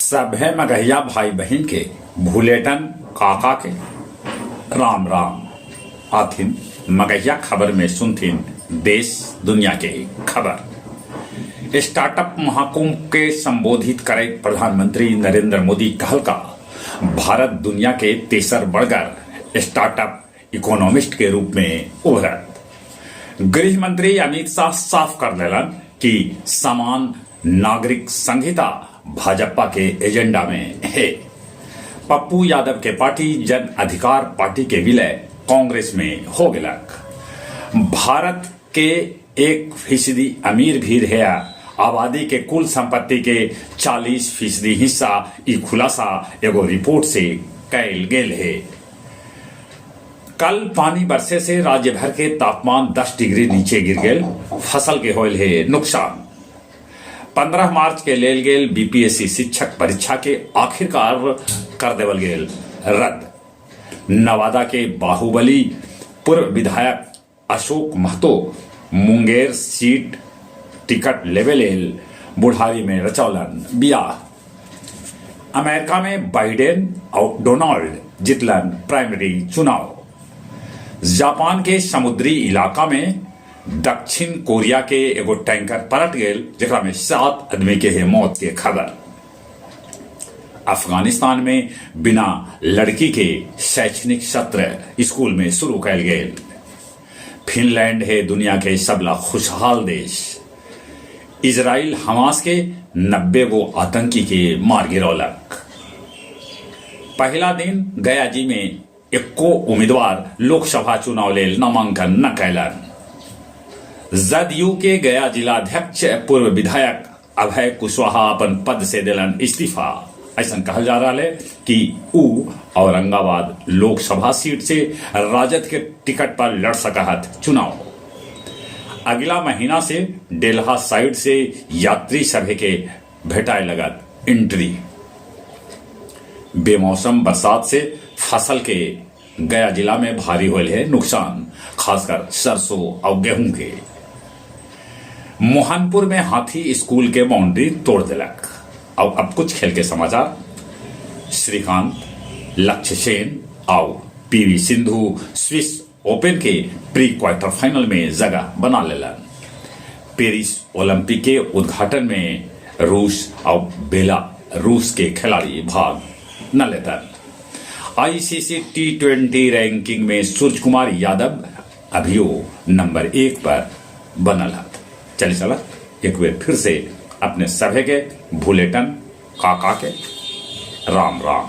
सभे मगहिया भाई बहन के भूलेटन काका के राम राम आथिन मगहिया खबर में सुनथिन देश दुनिया के खबर। स्टार्टअप महाकुंभ के संबोधित करे प्रधानमंत्री नरेंद्र मोदी कहलका भारत दुनिया के तेसर बड़गर स्टार्टअप इकोनॉमिस्ट के रूप में उभरत। गृह मंत्री अमित शाह साफ कर देलन कि समान नागरिक संहिता भाजपा के एजेंडा में है। पप्पू यादव के पार्टी जन अधिकार पार्टी के विलय कांग्रेस में हो गलक। भारत के 1% अमीर भी है। आबादी के कुल संपत्ति के 40% हिस्सा ई खुलासा एगो रिपोर्ट से कैल गेल है। कल पानी बरसे से राज्य भर के तापमान 10 डिग्री नीचे गिर गेल। फसल के होल है नुकसान। 15 मार्च के लेल गेल बीपीएससी शिक्षक परीक्षा के आखिरकार कर देवल गेल रद्द। नवादा के बाहुबली पूर्व विधायक अशोक महतो मुंगेर सीट टिकट लेवे लेल बुढ़ारी में रचौलन बियाह। अमेरिका में बाइडेन और डोनाल्ड जितलन प्राइमरी चुनाव। जापान के समुद्री इलाका में दक्षिण कोरिया के एगो टैंकर पलट गेल जेकरा में 7 आदमी के है मौत के खबर। अफगानिस्तान में बिना लड़की के शैक्षणिक सत्र स्कूल में शुरू कैल गेल। फिनलैंड है दुनिया के सबला खुशहाल देश। इजराइल हमास के 90 गो आतंकी के मार गिरौलक। पहला दिन गया जी में 1 उम्मीदवार लोकसभा चुनाव लेल नामांकन न कैलन। जदयू के गया जिलाध्यक्ष पूर्व विधायक अभय कुशवाहा अपन पद से दिलन इस्तीफा। ऐसा कहल जा रहा है कि ऊ औरंगाबाद लोकसभा सीट से राजद के टिकट पर लड़ सकत चुनाव। अगला महीना से डेल्हा साइड से यात्री सभे के भेटाए लगत एंट्री। बेमौसम बरसात से फसल के गया जिला में भारी होल है नुकसान, खासकर सरसों और गेहूं के। मोहनपुर में हाथी स्कूल के बाउंड्री तोड़ दिलक। और अब कुछ खेल के समाचार। श्रीकांत, लक्ष्य सेन और पीवी सिंधु स्विस ओपन के प्री क्वार्टर फाइनल में जगह बना लेलन। पेरिस ओलंपिक के उद्घाटन में रूस और बेलारूस के खिलाड़ी भाग न लेतन। आईसीसी T20 रैंकिंग में सूर्य कुमार यादव अभियो नंबर 1 पर बनल है। चला एक बार फिर से अपने सभे के भूलेटन काका के राम राम।